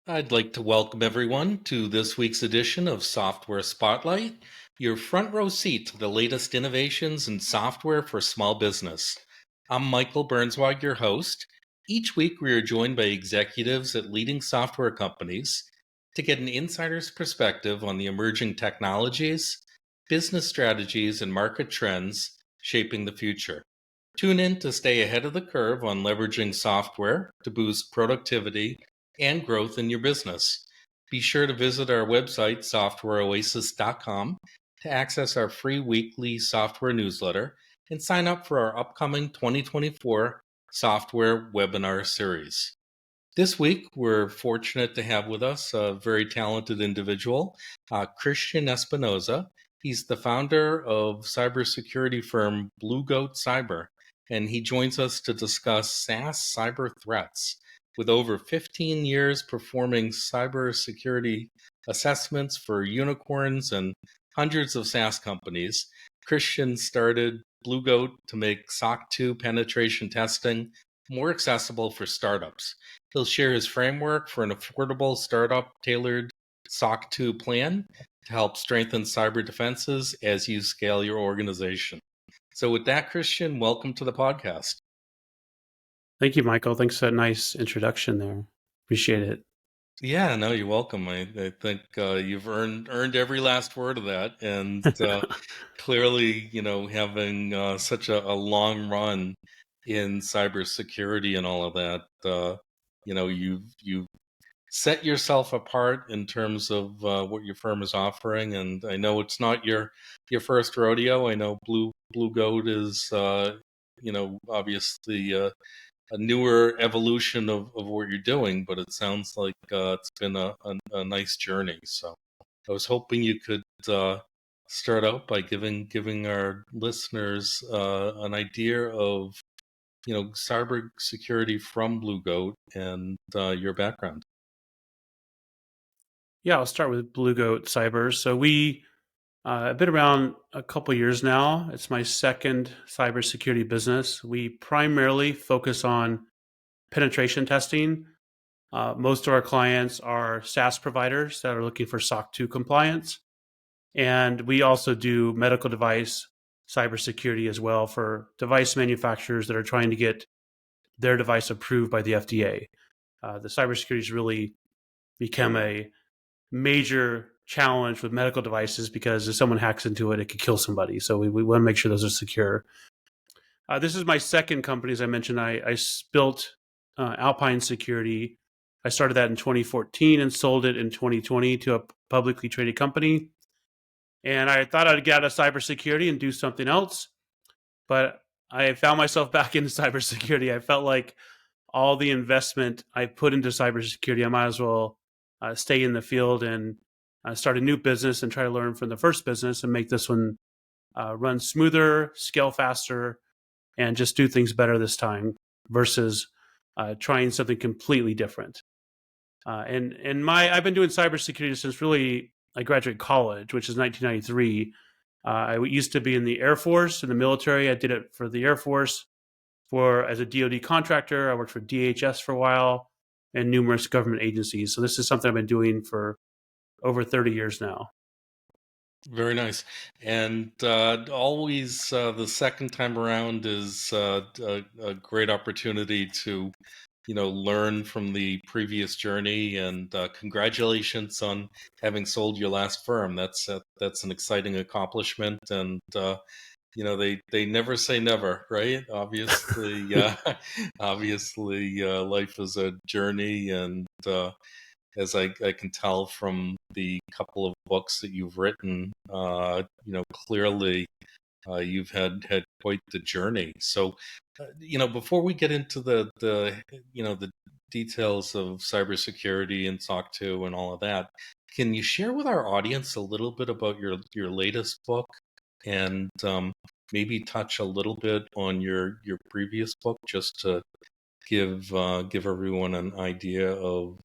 I'd like to welcome everyone to this week's edition of Software Spotlight, your front row seat to the latest innovations in software for small business. I'm Michael Burnswag, your host. Each week, we are joined by executives at leading software companies to get an insider's perspective on the emerging technologies, business strategies, and market trends shaping the future. Tune in to stay ahead of the curve on leveraging software to boost productivity and growth in your business. Be sure to visit our website, softwareoasis.com, to access our free weekly software newsletter and sign up for our upcoming 2024 software webinar series. This week, we're fortunate to have with us a very talented individual, Christian Espinosa. He's the founder of cybersecurity firm Blue Goat Cyber, and he joins us to discuss SaaS cyber threats. With over 15 years performing cybersecurity assessments for unicorns and hundreds of SaaS companies, Christian started Blue Goat to make SOC 2 penetration testing more accessible for startups. He'll share his framework for an affordable startup tailored SOC 2 plan to help strengthen cyber defenses as you scale your organization. So with that, Christian, welcome to the podcast. Thank you, Michael. Thanks for that nice introduction there. Appreciate it. Yeah, no, you're welcome. I think you've earned every last word of that, and clearly, having such a long run in cybersecurity and all of that, you've set yourself apart in terms of what your firm is offering. And I know it's not your first rodeo. I know Blue Goat is obviously a newer evolution of what you're doing, but it sounds like it's been a nice journey. So I was hoping you could start out by giving our listeners an idea of cybersecurity from Blue Goat and your background. Yeah, I'll start with Blue Goat Cyber. So we have been around a couple years now. It's my second cybersecurity business. We primarily focus on penetration testing. Most of our clients are SaaS providers that are looking for SOC 2 compliance. And we also do medical device cybersecurity as well for device manufacturers that are trying to get their device approved by the FDA. The cybersecurity has really become a major challenge with medical devices because if someone hacks into it, it could kill somebody. So we want to make sure those are secure. This is my second company, as I mentioned. I built Alpine Security. I started that in 2014 and sold it in 2020 to a publicly traded company. And I thought I'd get out of cybersecurity and do something else, but I found myself back into cybersecurity. I felt like all the investment I put into cybersecurity, I might as well stay in the field and start a new business and try to learn from the first business and make this one run smoother, scale faster, and just do things better this time versus trying something completely different. I've been doing cybersecurity since really I graduated college, which is 1993. I used to be in the Air Force, in the military. I did it for the Air Force as a DoD contractor. I worked for DHS for a while and numerous government agencies. So this is something I've been doing for over 30 years now. Very nice. And always the second time around is a great opportunity to learn from the previous journey. And congratulations on having sold your last firm. That's an exciting accomplishment. And they never say never, right? Obviously, life is a journey, and as I can tell from the couple of books that you've written, clearly you've had quite the journey. So, before we get into the details of cybersecurity and SOC 2 and all of that, can you share with our audience a little bit about your latest book and maybe touch a little bit on your previous book, just to give everyone an idea of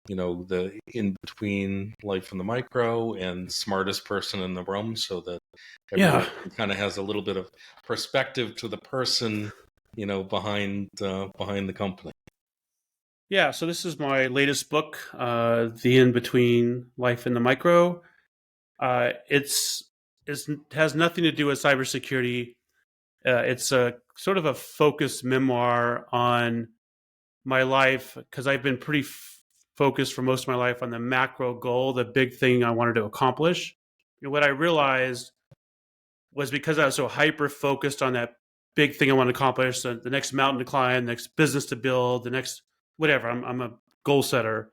the in between life in the micro and smartest person in the room, so that everyone kind of has a little bit of perspective to the person behind the company. Yeah, so this is my latest book, The In Between Life in the Micro. It has nothing to do with cybersecurity. It's a sort of a focused memoir on my life because I've been pretty focused for most of my life on the macro goal, the big thing I wanted to accomplish. And what I realized was because I was so hyper focused on that big thing I want to accomplish, the next mountain to climb, the next business to build, the next whatever. I'm a goal setter.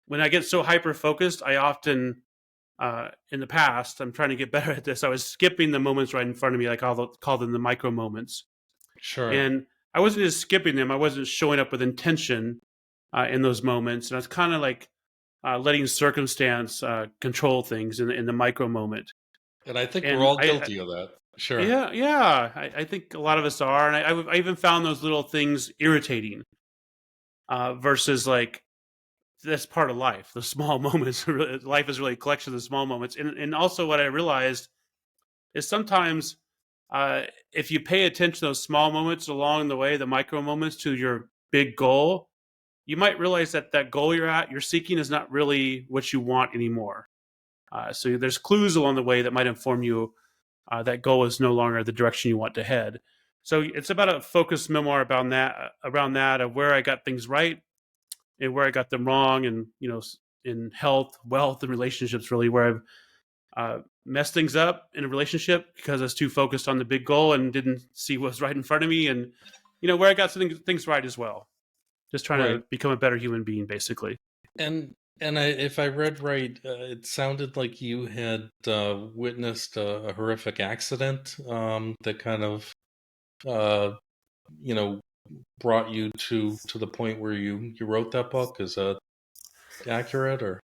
When I get so hyper focused, I often in the past, I'm trying to get better at this. I was skipping the moments right in front of me, like I'll call them the micro moments. Sure. And I wasn't just skipping them, I wasn't showing up with intention in those moments. And I was kind of like letting circumstance control things in the micro moment. And I think we're And all guilty of that. Sure. I think a lot of us are. And I even found those little things irritating versus like that's part of life. The small moments, life is really a collection of the small moments. And also, what I realized is sometimes if you pay attention to those small moments along the way, the micro moments to your big goal, you might realize that that goal you're seeking is not really what you want anymore. So there's clues along the way that might inform you that goal is no longer the direction you want to head. So it's about a focused memoir about that, around that of where I got things right and where I got them wrong, and in health, wealth, and relationships, really where I've messed things up in a relationship because I was too focused on the big goal and didn't see what was right in front of me, and where I got things right as well. Just trying Right. to become a better human being, basically. If I read right, it sounded like you had witnessed a horrific accident that kind of uh, you know brought you to the point where you wrote that book. Is that accurate or?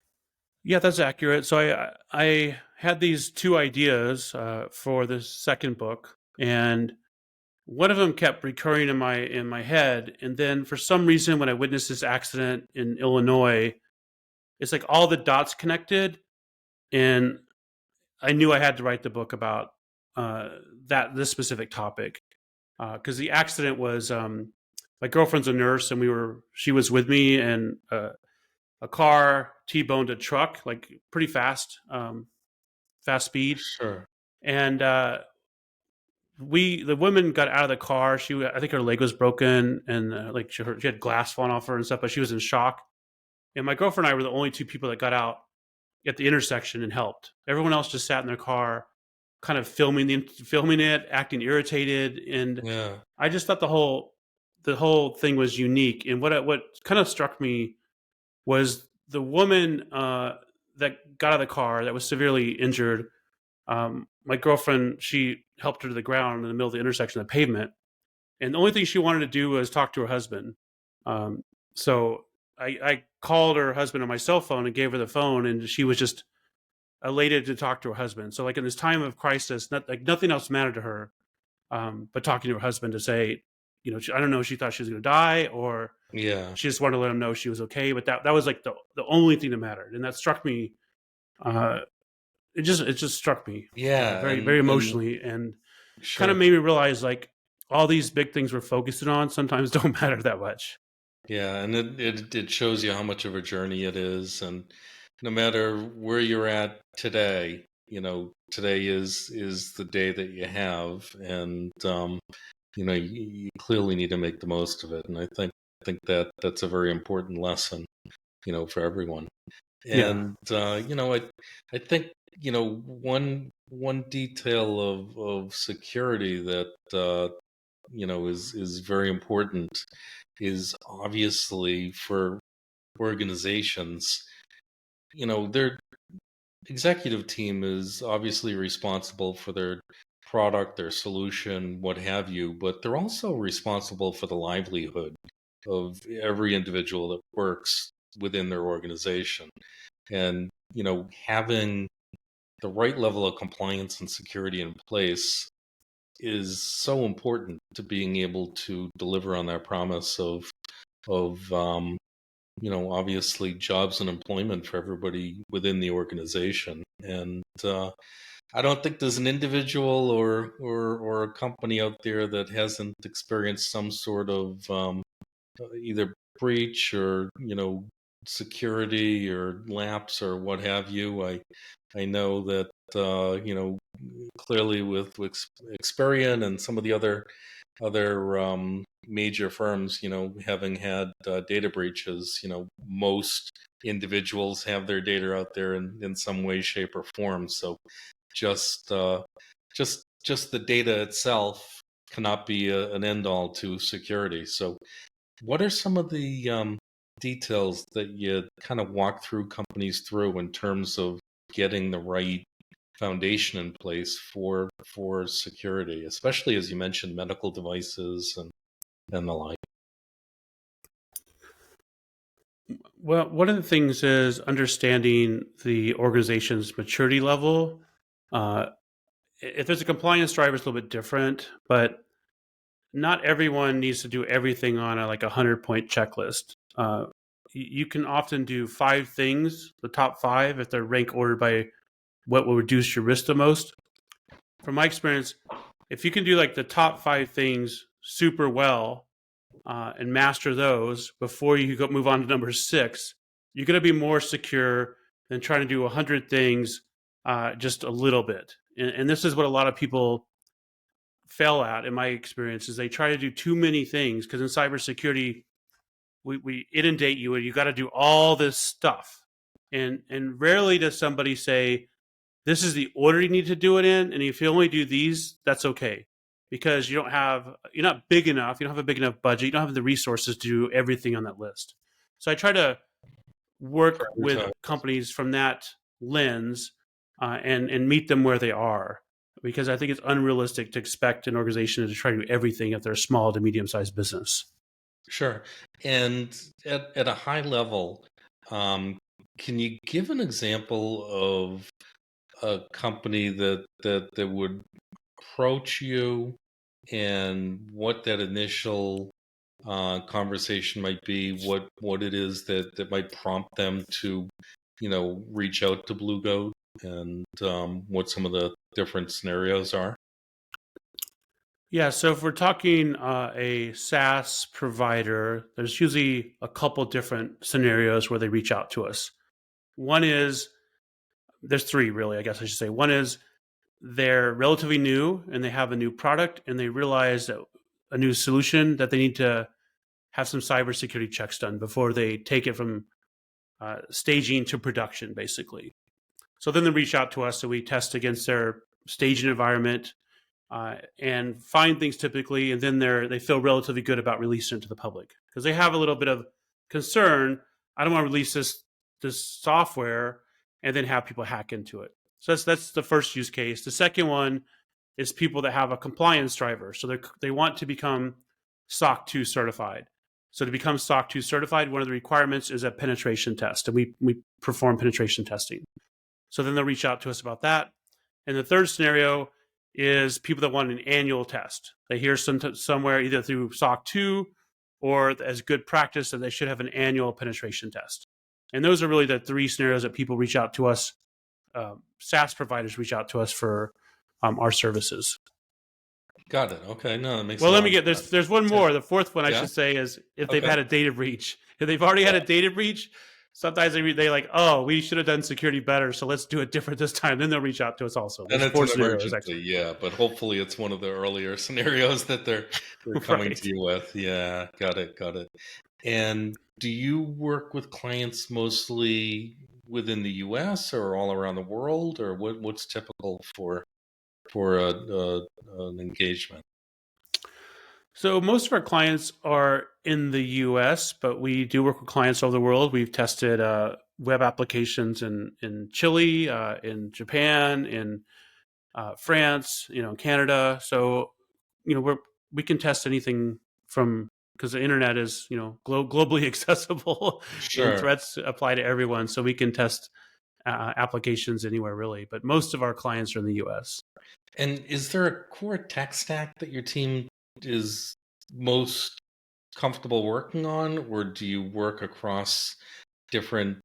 Yeah, that's accurate. So I had these two ideas for the second book, and one of them kept recurring in my head. And then for some reason, when I witnessed this accident in Illinois, it's like all the dots connected, and I knew I had to write the book about uh, this specific topic because the accident was my girlfriend's a nurse, and she was with me, and a car t-boned a truck like pretty fast, fast speed, Sure. and the woman got out of the car. I think her leg was broken, and like she had glass falling off her and stuff, but she was in shock. And my girlfriend and I were the only two people that got out at the intersection and helped. Everyone else just sat in their car, kind of filming it, acting irritated, and Yeah. I just thought the whole thing was unique. And what kind of struck me was the woman that got out of the car that was severely injured. My girlfriend, she helped her to the ground in the middle of the intersection of the pavement, and the only thing she wanted to do was talk to her husband. Um, so I called her husband on my cell phone and gave her the phone, and she was just elated to talk to her husband. So like in this time of crisis, nothing else mattered to her but talking to her husband to say, I don't know, she thought she was going to die, or Yeah. she just wanted to let him know she was okay. But that was like the only thing that mattered, and that struck me. Uh, it just struck me Yeah. very very emotionally, and kind of Sure. made me realize like all these big things we're focusing on sometimes don't matter that much. Yeah, and it shows you how much of a journey it is, and no matter where you're at today, today is the day that you have, and you clearly need to make the most of it. And I think that that's a very important lesson, for everyone. Yeah, And I think one detail of security that is very important is obviously for organizations. Their executive team is obviously responsible for their product, their solution, what have you, but they're also responsible for the livelihood of every individual that works within their organization. And, having the right level of compliance and security in place is so important to being able to deliver on that promise of obviously jobs and employment for everybody within the organization. And I don't think there's an individual or a company out there that hasn't experienced some sort of either breach or security or lapse or what have you. I know that clearly with Experian and some of the other major firms, having had data breaches, most individuals have their data out there in some way, shape, or form. So just just the data itself cannot be an end all to security. So what are some of the details that you kind of walk through companies through in terms of getting the right foundation in place for security, especially as you mentioned medical devices and the like? Well, one of the things is understanding the organization's maturity level. Uh, if there's a compliance driver, it's a little bit different, but not everyone needs to do everything on a 100-point checklist. You can often do 5 things, the top 5, if they're rank ordered by what will reduce your risk the most. From my experience, if you can do the top 5 things super well and master those before you go move on to number 6, you're going to be more secure than trying to do 100 things just a little bit. And this is what a lot of people fail at, in my experience, is they try to do too many things, because in cybersecurity, we inundate you and you got to do all this stuff. And rarely does somebody say, this is the order you need to do it in, and if you only do these, that's okay, because you're not big enough, you don't have a big enough budget, you don't have the resources to do everything on that list. So I try to work with Prioritize. companies from that lens, and meet them where they are, because I think it's unrealistic to expect an organization to try to do everything if they're a small to medium sized business. Sure. And at a high level, um, can you give an example of a company that would approach you and what that initial conversation might be, what it is that might prompt them to, reach out to Blue Goat, and what some of the different scenarios are? Yeah, so if we're talking a SaaS provider, there's usually a couple different scenarios where they reach out to us. One is, there's 3 really, I guess I should say. One is they're relatively new and they have a new product and they realize that a new solution, that they need to have some cybersecurity checks done before they take it from staging to production, basically. So then they reach out to us, so we test against their staging environment and find things typically, and then they feel relatively good about releasing it to the public, because they have a little bit of concern. I don't want to release this software and then have people hack into it. So that's the first use case. The second one is people that have a compliance driver, so they want to become SOC 2 certified. So to become SOC 2 certified, one of the requirements is a penetration test, and we perform penetration testing. So then they'll reach out to us about that. And the third scenario is people that want an annual test. They hear somewhere, either through SOC 2 or as good practice, that they should have an annual penetration test. And those are really the 3 scenarios that people reach out to us. SaaS providers reach out to us for our services. Got it. Okay. No, that makes a Well, let lot me of get there's one sense. more. The fourth one I Yeah. should say is if they've Okay. had a data breach. If they've already had a data breach, sometimes they like, oh, we should have done security better, so let's do it different this time. Then they'll reach out to us also. And There's it's 4 an scenarios emergency, actually. yeah, but hopefully it's one of the earlier scenarios that they're coming to Right. you with. Yeah, got it, got it. And do you work with clients mostly within the US or all around the world, or what's typical for an engagement? So most of our clients are in the US, but we do work with clients all over the world. We've tested web applications in Chile, in Japan, in France, Canada. So we can test anything from, because the internet is globally accessible, and Sure. threats apply to everyone. So we can test applications anywhere really. But most of our clients are in the US. And is there a core tech stack that your team is most comfortable working on, or do you work across different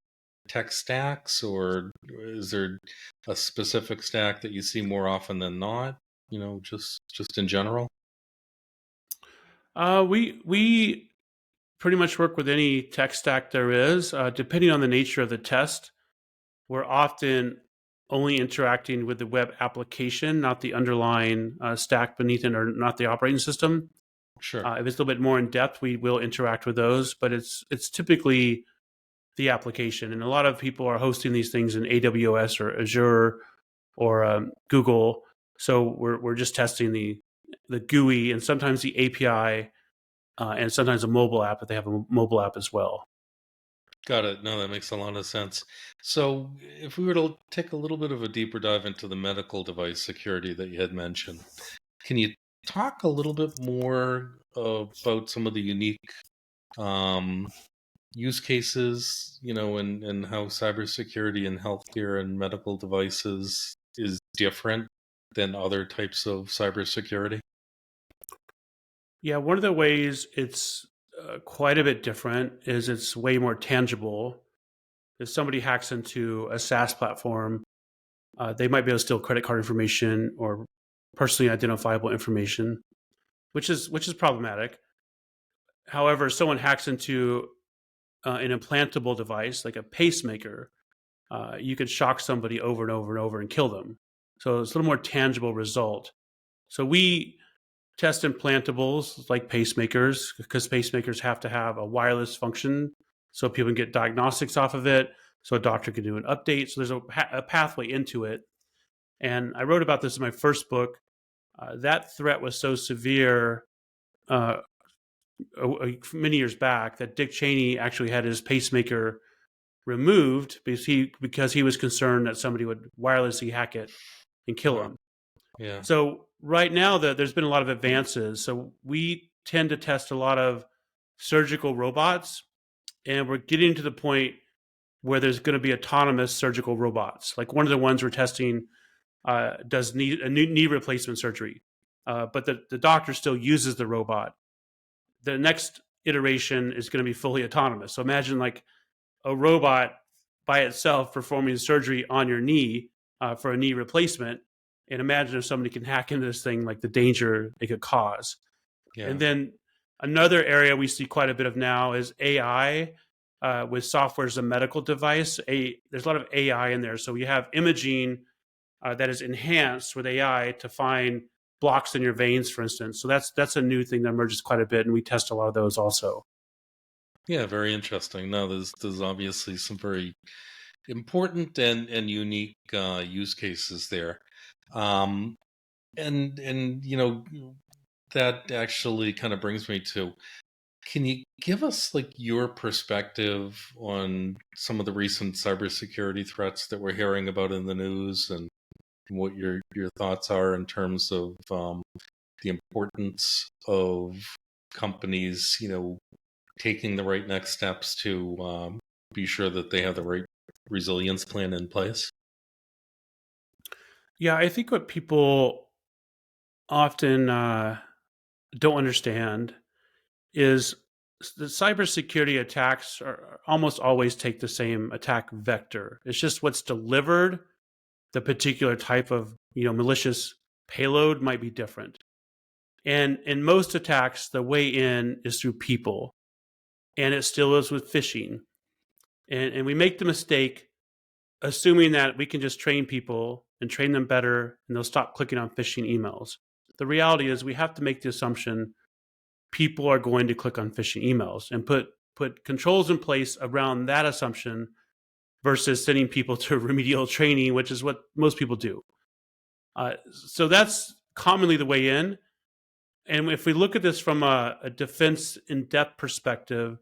tech stacks, or is there a specific stack that you see more often than not? Just in general. We pretty much work with any tech stack there is. Depending on the nature of the test, we're often only interacting with the web application, not the underlying stack beneath it, or not the operating system. Sure. If it's a little bit more in depth, we will interact with those, but it's typically the application. And a lot of people are hosting these things in AWS or Azure or Google. So we're just testing the GUI and sometimes the API and sometimes a mobile app if they have a mobile app as well. Got it. No, that makes a lot of sense. So, if we were to take a little bit of a deeper dive into the medical device security that you had mentioned, can you talk a little bit more about some of the unique um, use cases, and how cybersecurity in healthcare and medical devices is different than other types of cybersecurity? Yeah, one of the ways it's quite a bit different is it's way more tangible. If somebody hacks into a SaaS platform, they might be able to steal credit card information or personally identifiable information, which is problematic. However, if someone hacks into an implantable device like a pacemaker, you could shock somebody over and over and over and kill them. So it's a little more tangible result. So we test implantables like pacemakers because pacemakers have to have a wireless function so people can get diagnostics off of it, so a doctor can do an update. So there's a pathway into it. And I wrote about this in my first book. That threat was so severe uh, many years back that Dick Cheney actually had his pacemaker removed because he was concerned that somebody would wirelessly hack it and kill Wow. him. Yeah. So right now, there's been a lot of advances. So we tend to test a lot of surgical robots, and we're getting to the point where there's going to be autonomous surgical robots. Like one of the ones we're testing does knee replacement surgery, but the doctor still uses the robot. The next iteration is going to be fully autonomous. So imagine like a robot by itself performing surgery on your knee for a knee replacement. And imagine if somebody can hack into this thing, like the danger it could cause. Yeah. And then another area we see quite a bit of now is AI with software as a medical device. There's a lot of AI in there. So you have imaging that is enhanced with AI to find blocks in your veins, for instance. So that's a new thing that emerges quite a bit, and we test a lot of those also. Yeah, very interesting. No, there's obviously some very important and unique use cases there. Um, and that actually kind of brings me to, can you give us like your perspective on some of the recent cybersecurity threats that we're hearing about in the news, and what your thoughts are in terms of the importance of companies, taking the right next steps to be sure that they have the right resilience plan in place? Yeah, I think what people often don't understand is the cybersecurity attacks are almost always take the same attack vector. It's just what's delivered, the particular type of malicious payload might be different. And in most attacks, the way in is through people, and it still is with phishing. And we make the mistake assuming that we can just train people and train them better, and they'll stop clicking on phishing emails. The reality is we have to make the assumption people are going to click on phishing emails and put controls in place around that assumption versus sending people to remedial training, which is what most people do. So that's commonly the way in. And if we look at this from a defense in depth perspective,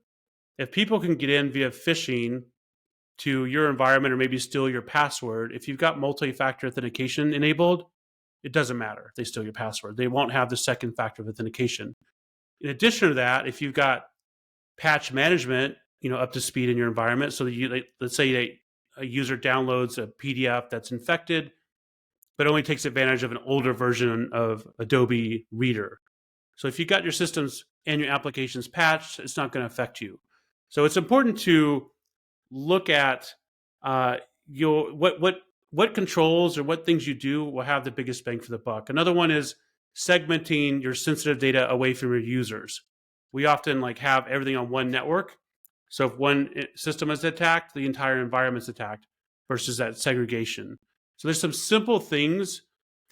if people can get in via phishing to your environment or maybe steal your password, if you've got multi-factor authentication enabled, it doesn't matter. They steal your password. They won't have the second factor of authentication. In addition to that, if you've got patch management, up to speed in your environment, so that let's say a user downloads a PDF that's infected, but only takes advantage of an older version of Adobe Reader. So if you got your systems and your applications patched, it's not going to affect you. So it's important to look at your what controls or what things you do will have the biggest bang for the buck. Another one is segmenting your sensitive data away from your users. we often like have everything on one network. So if one system is attacked, the entire environment's attacked versus that segregation. So there's some simple things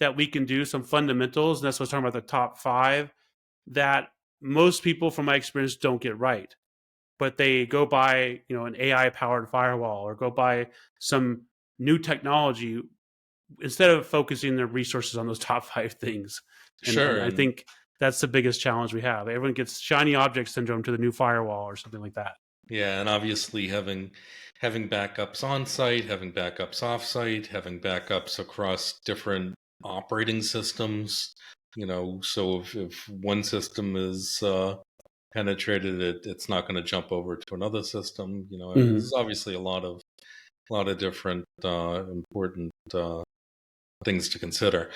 that we can do, some fundamentals, and that's what I was talking about, the top five, that most people from my experience don't get right. But they go buy, an AI powered firewall or go buy some new technology instead of focusing their resources on those top five things. And Sure. I And think that's the biggest challenge we have. Everyone gets shiny object syndrome to the new firewall or something like that. yeah, and obviously having backups on site, having backups off site, having backups across different operating systems, so if one system is penetrated, it's not going to jump over to another system. There's Mm-hmm. obviously a lot of different important things to consider.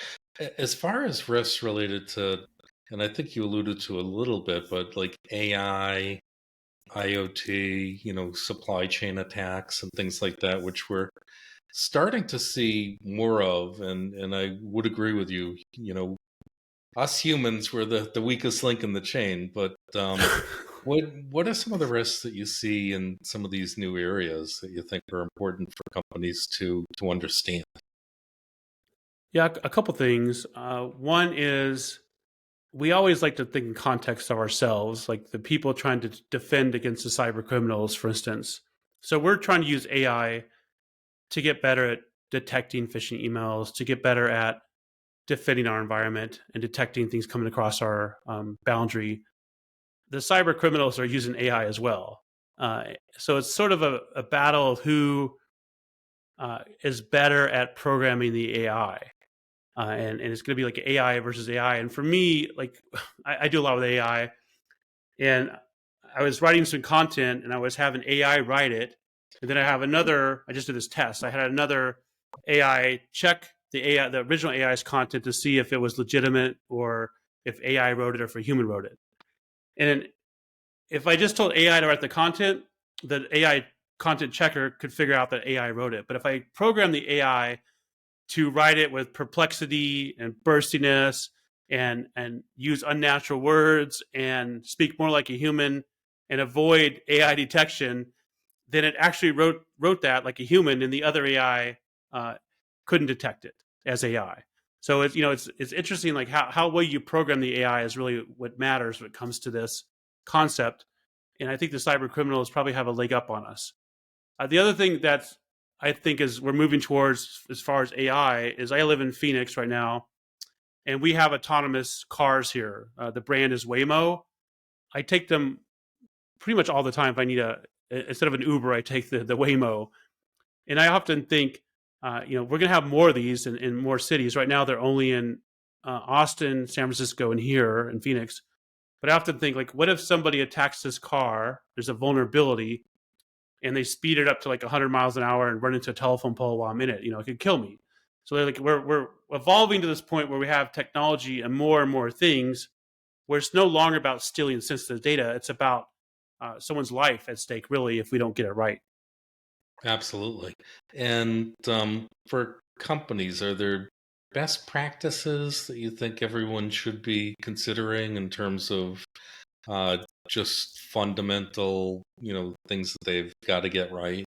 As far as risks related to, and I think you alluded to a little bit, but like AI, IoT, supply chain attacks and things like that, which we're starting to see more of. And I would agree with you. Us humans were the weakest link in the chain. But what are some of the risks that you see in some of these new areas that you think are important for companies to understand? Yeah, a couple things. One is we always like to think in context of ourselves, like the people trying to defend against the cyber criminals, for instance. So we're trying to use AI to get better at detecting phishing emails, to get better at defending our environment and detecting things coming across our boundary. The cyber criminals are using AI as well. So it's sort of a battle of who is better at programming the AI. And it's going to be like AI versus AI. And for me, like I do a lot with AI, and I was writing some content, and I was having AI write it, and then I just did this test. I had another AI check the original AI's content to see if it was legitimate or if AI wrote it or if a human wrote it. And if I just told AI to write the content, the AI content checker could figure out that AI wrote it. But if I program the AI to write it with perplexity and burstiness and use unnatural words and speak more like a human and avoid AI detection, then it actually wrote that like a human, and the other AI couldn't detect it as AI. So it's interesting, like how well you program the AI is really what matters when it comes to this concept. And I think the cyber criminals probably have a leg up on us. The other thing that I think is we're moving towards as far as AI is I live in Phoenix right now, and we have autonomous cars here. The brand is Waymo. I take them pretty much all the time. If I need instead of an Uber, I take the Waymo. And I often think, we're going to have more of these in more cities. Right now, they're only in Austin, San Francisco, and here in Phoenix. But I often think, like, what if somebody attacks this car? There's a vulnerability, and they speed it up to like 100 miles an hour and run into a telephone pole while I'm in it. It could kill me. So like we're evolving to this point where we have technology and more things where it's no longer about stealing sensitive data. It's about someone's life at stake, really, if we don't get it right. Absolutely. And for companies, are there best practices that you think everyone should be considering in terms of uh, just fundamental, things that they've got to get right?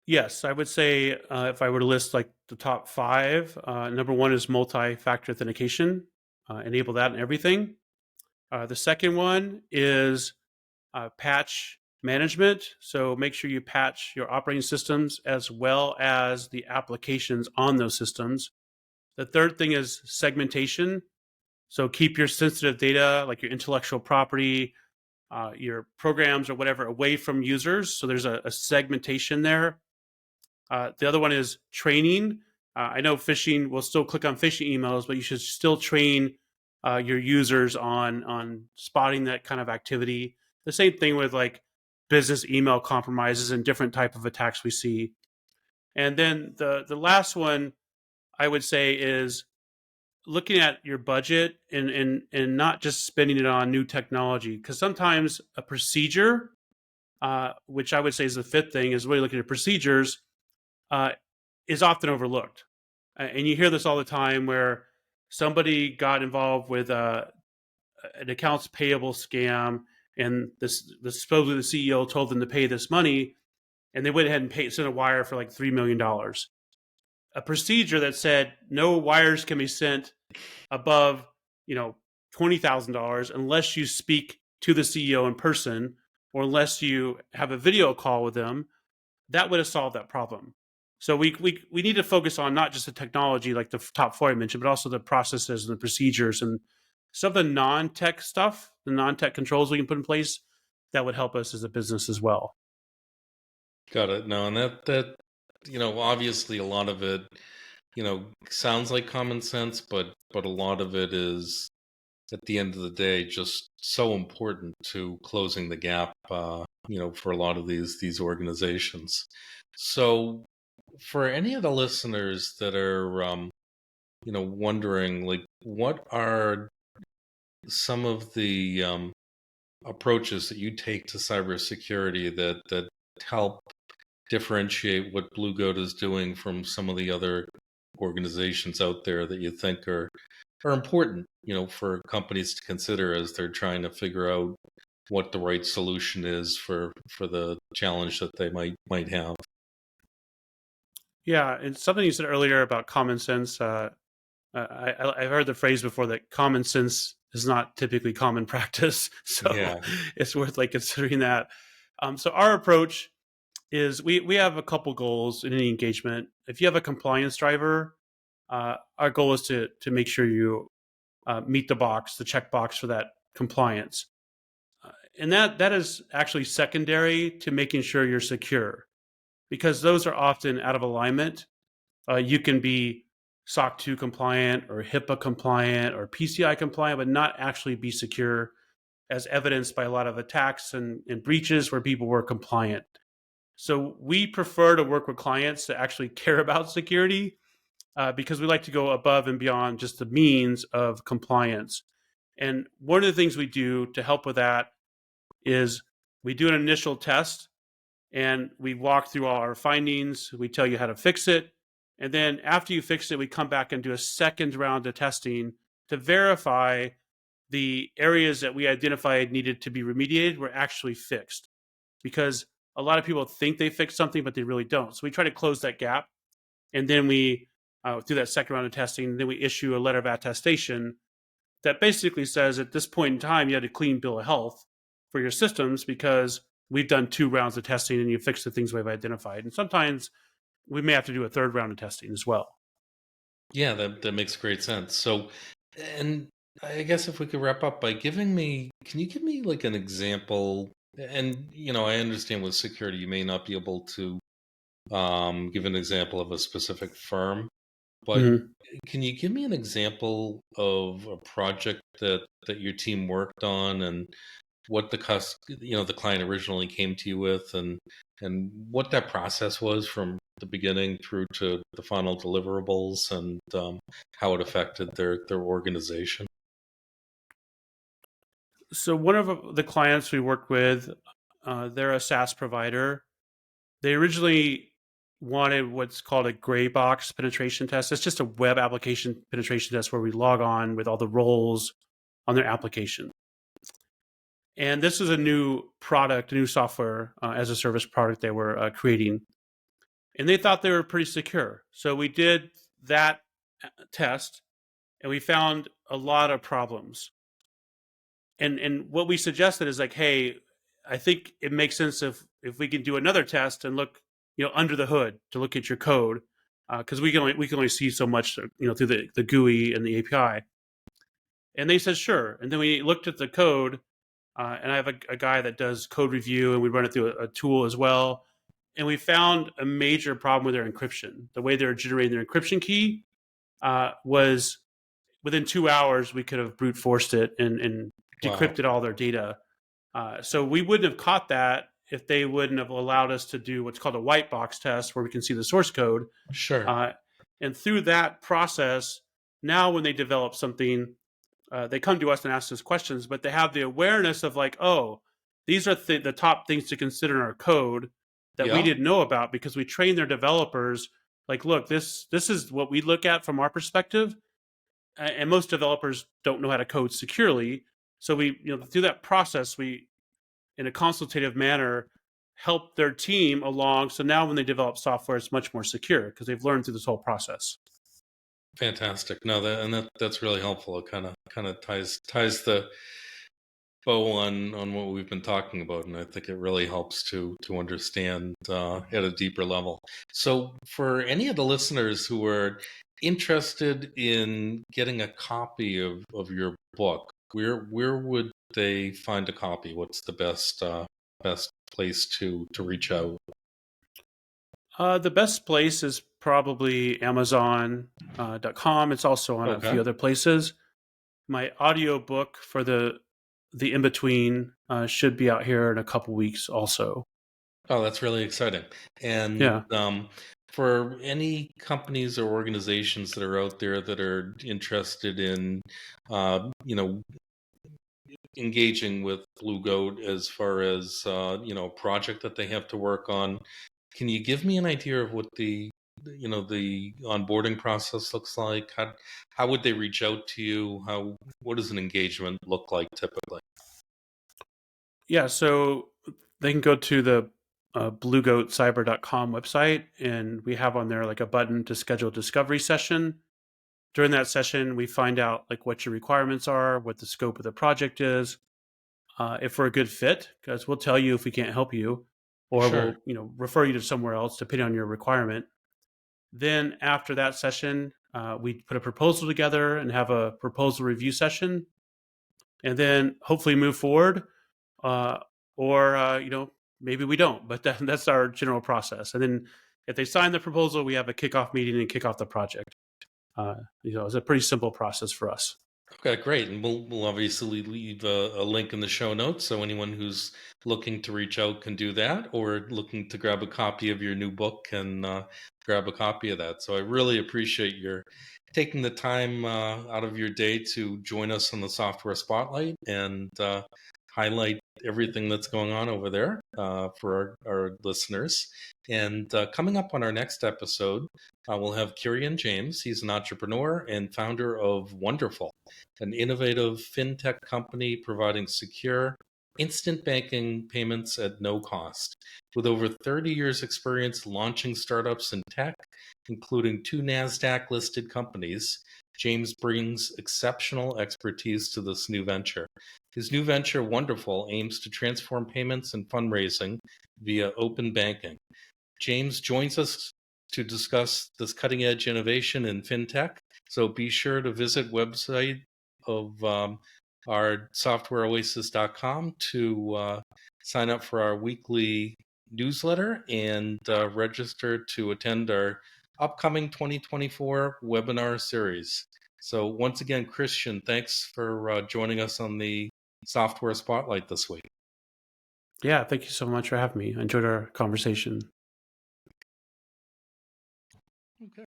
Yes, I would say if I were to list like the top five, number one is multi-factor authentication. Enable that in everything. The second one is patch management. So make sure you patch your operating systems as well as the applications on those systems. The third thing is segmentation. So keep your sensitive data, like your intellectual property, your programs or whatever, away from users. So there's a segmentation there. The other one is training. I know phishing will still click on phishing emails, but you should still train your users on spotting that kind of activity. The same thing with like business email compromises and different type of attacks we see. And then the last one I would say is looking at your budget and not just spending it on new technology, because sometimes a procedure, which I would say is the fifth thing, is really looking at procedures, uh, is often overlooked. And you hear this all the time where somebody got involved with an accounts payable scam, and supposedly the CEO told them to pay this money, and they went ahead and sent a wire for like $3 million. A procedure that said no wires can be sent above, $20,000 unless you speak to the CEO in person or unless you have a video call with them. That would have solved that problem. So we need to focus on not just the technology like the top four I mentioned, but also the processes and the procedures and some of the non-tech stuff, the non-tech controls we can put in place that would help us as a business as well. Got it. No, and that obviously a lot of it, sounds like common sense, but a lot of it is at the end of the day just so important to closing the gap, for a lot of these organizations. So, for any of the listeners that are, wondering, like, what are some of the approaches that you take to cybersecurity that help differentiate what Blue Goat is doing from some of the other organizations out there that you think are important, for companies to consider as they're trying to figure out what the right solution is for the challenge that they might have. Yeah, and something you said earlier about common sense. I've heard the phrase before that common sense is not typically common practice, so Yeah, it's worth like considering that. So our approach is we have a couple goals in any engagement. If you have a compliance driver, our goal is to make sure you meet the check box for that compliance, and that is actually secondary to making sure you're secure, because those are often out of alignment. You can be SOC 2 compliant or HIPAA compliant or PCI compliant, but not actually be secure, as evidenced by a lot of attacks and breaches where people were compliant. So we prefer to work with clients that actually care about security, because we like to go above and beyond just the means of compliance. And one of the things we do to help with that is we do an initial test and we walk through all our findings. We tell you how to fix it. And then after you fix it, we come back and do a second round of testing to verify the areas that we identified needed to be remediated were actually fixed. Because a lot of people think they fixed something, but they really don't. So we try to close that gap. And then we do that second round of testing. And then we issue a letter of attestation that basically says at this point in time, you had a clean bill of health for your systems because we've done 2 rounds of testing and you fixed the things we've identified. And sometimes we may have to do a third round of testing as well. yeah, that makes great sense. So, and I guess if we could wrap up by can you give me like an example? And I understand with security, you may not be able to give an example of a specific firm, but Mm-hmm. can you give me an example of a project that your team worked on and what the client originally came to you with, and what that process was from the beginning through to the final deliverables, and how it affected their organization? So one of the clients we worked with, they're a SaaS provider. They originally wanted what's called a gray box penetration test. It's just a web application penetration test where we log on with all the roles on their application. And this is a new product, a new software as a service product they were creating. And they thought they were pretty secure. So we did that test and we found a lot of problems. And what we suggested is like, hey, I think it makes sense if we can do another test and look, under the hood to look at your code, because we can only see so much, through the GUI and the API. And they said sure. And then we looked at the code, and I have a guy that does code review, and we run it through a tool as well. And we found a major problem with their encryption. The way they're generating their encryption key was within 2 hours we could have brute forced it and Wow. decrypted all their data. So we wouldn't have caught that if they wouldn't have allowed us to do what's called a white box test, where we can see the source code. Sure. Uh, and through that process, now when they develop something, they come to us and ask us questions, but they have the awareness of like, oh, these are the top things to consider in our code that we Yeah. didn't know about, because we train their developers. Like, look, this is what we look at from our perspective, and most developers don't know how to code securely. So we, through that process, we, in a consultative manner, help their team along. So now when they develop software, it's much more secure because they've learned through this whole process. Fantastic. No, that's really helpful. It kind of ties the bow on what we've been talking about, and I think it really helps to understand at a deeper level. So, for any of the listeners who are interested in getting a copy of your book, where would they find a copy? What's the best place to reach out? The best place is probably Amazon.com. It's also on a Okay. few other places. My audio book for the in between should be out here in a couple weeks also. Oh, that's really exciting. And Yeah. for any companies or organizations that are out there that are interested in, you know, engaging with Blue Goat as far as a project that they have to work on, can you give me an idea of what the onboarding process looks like? How would they reach out to you? What does an engagement look like typically? Yeah. So they can go to the bluegoatcyber.com website, and we have on there like a button to schedule a discovery session. During that session, we find out like what your requirements are, what the scope of the project is, if we're a good fit, because we'll tell you if we can't help you, or Sure, we'll refer you to somewhere else depending on your requirement. Then after that session, we put a proposal together and have a proposal review session, and then hopefully move forward. Uh, or maybe we don't, but that's our general process. And then if they sign the proposal, we have a kickoff meeting and kick off the project. It's a pretty simple process for us. okay, great. And we'll obviously leave a link in the show notes so anyone who's looking to reach out can do that, or looking to grab a copy of your new book can grab a copy of that. So I really appreciate your taking the time out of your day to join us on the Software Spotlight and highlight everything that's going on over there for our listeners. And coming up on our next episode, we'll have Kieran James. He's an entrepreneur and founder of Wonderful, an innovative fintech company providing secure, instant banking payments at no cost. With over 30 years' experience launching startups in tech, including 2 NASDAQ listed companies, James brings exceptional expertise to this new venture. His new venture, Wonderful, aims to transform payments and fundraising via open banking. James joins us to discuss this cutting edge innovation in fintech. So be sure to visit website of our softwareoasis.com to sign up for our weekly newsletter and register to attend our upcoming 2024 webinar series. So once again, Christian, thanks for joining us on the Software Spotlight this week. Yeah, thank you so much for having me. I enjoyed our conversation. Okay.